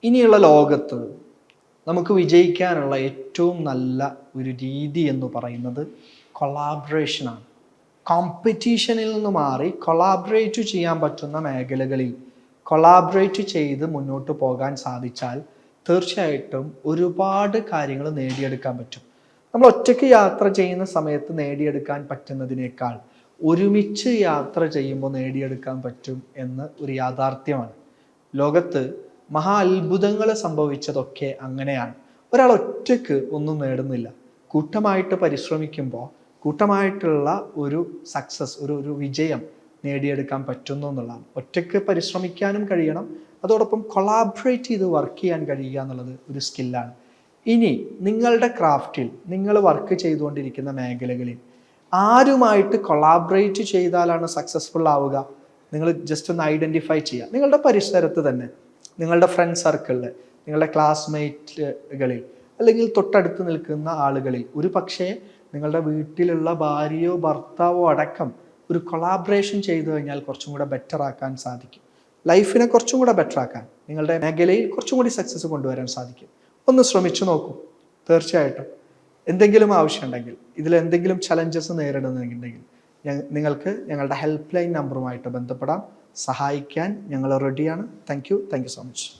ഇനിയുള്ള ലോകത്ത് നമുക്ക് വിജയിക്കാനുള്ള ഏറ്റവും നല്ല ഒരു രീതി എന്ന് പറയുന്നത് കൊളാബറേഷനാണ്. കോമ്പറ്റീഷനിൽ നിന്ന് മാറി കൊളാബറേറ്റ് ചെയ്യാൻ പറ്റുന്ന മേഖലകളിൽ കൊളാബറേറ്റ് ചെയ്ത് മുന്നോട്ട് പോകാൻ സാധിച്ചാൽ തീർച്ചയായിട്ടും ഒരുപാട് കാര്യങ്ങൾ നേടിയെടുക്കാൻ പറ്റും. നമ്മൾ ഒറ്റയ്ക്ക് യാത്ര ചെയ്യുന്ന സമയത്ത് നേടിയെടുക്കാൻ പറ്റുന്നതിനേക്കാൾ ഒരുമിച്ച് യാത്ര ചെയ്യുമ്പോൾ നേടിയെടുക്കാൻ പറ്റും എന്ന് ഒരു യാഥാർത്ഥ്യമാണ്. ലോകത്ത് മഹാ അത്ഭുതങ്ങൾ സംഭവിച്ചതൊക്കെ അങ്ങനെയാണ്. ഒരാൾ ഒറ്റയ്ക്ക് ഒന്നും നേടുന്നില്ല. കൂട്ടമായിട്ട് പരിശ്രമിക്കുമ്പോൾ കൂട്ടമായിട്ടുള്ള ഒരു സക്സസ്, ഒരു വിജയം നേടിയെടുക്കാൻ പറ്റുന്നു എന്നുള്ളതാണ്. ഒറ്റയ്ക്ക് പരിശ്രമിക്കാനും കഴിയണം, അതോടൊപ്പം കൊളാബറേറ്റ് ചെയ്ത് വർക്ക് ചെയ്യാൻ കഴിയുക എന്നുള്ളത് ഒരു സ്കില്ലാണ്. ഇനി നിങ്ങളുടെ ക്രാഫ്റ്റിൽ നിങ്ങൾ വർക്ക് ചെയ്തുകൊണ്ടിരിക്കുന്ന മേഖലകളിൽ ആരുമായിട്ട് കൊളാബറേറ്റ് ചെയ്താലാണ് സക്സസ്ഫുൾ ആവുക? നിങ്ങൾ ജസ്റ്റ് ഒന്ന് ഐഡൻറ്റിഫൈ ചെയ്യുക. നിങ്ങളുടെ പരിസരത്ത് തന്നെ, നിങ്ങളുടെ ഫ്രണ്ട് സർക്കിളിൽ, നിങ്ങളുടെ ക്ലാസ്മേറ്റുകളിൽ, അല്ലെങ്കിൽ തൊട്ടടുത്ത് നിൽക്കുന്ന ആളുകളിൽ, ഒരു പക്ഷേ നിങ്ങളുടെ വീട്ടിലുള്ള ഭാര്യയോ ഭർത്താവോ അടക്കം ഒരു കൊളാബറേഷൻ ചെയ്തു കഴിഞ്ഞാൽ കുറച്ചും കൂടെ ബെറ്റർ ആക്കാൻ സാധിക്കും. ലൈഫിനെ കുറച്ചും കൂടെ ബെറ്റർ ആക്കാൻ, നിങ്ങളുടെ മേഖലയിൽ കുറച്ചും കൂടി സക്സസ് കൊണ്ടുവരാൻ സാധിക്കും. ഒന്ന് ശ്രമിച്ചു നോക്കൂ. തീർച്ചയായിട്ടും എന്തെങ്കിലും ആവശ്യമുണ്ടെങ്കിൽ, ഇതിൽ എന്തെങ്കിലും ചലഞ്ചസ് നേരിടുന്നുണ്ടെങ്കിൽ നിങ്ങൾക്ക് ഞങ്ങളുടെ ഹെൽപ്പ് ലൈൻ നമ്പറുമായിട്ട് ബന്ധപ്പെടാം. സഹായിക്കാൻ ഞങ്ങൾ റെഡിയാണ്. Thank you so much.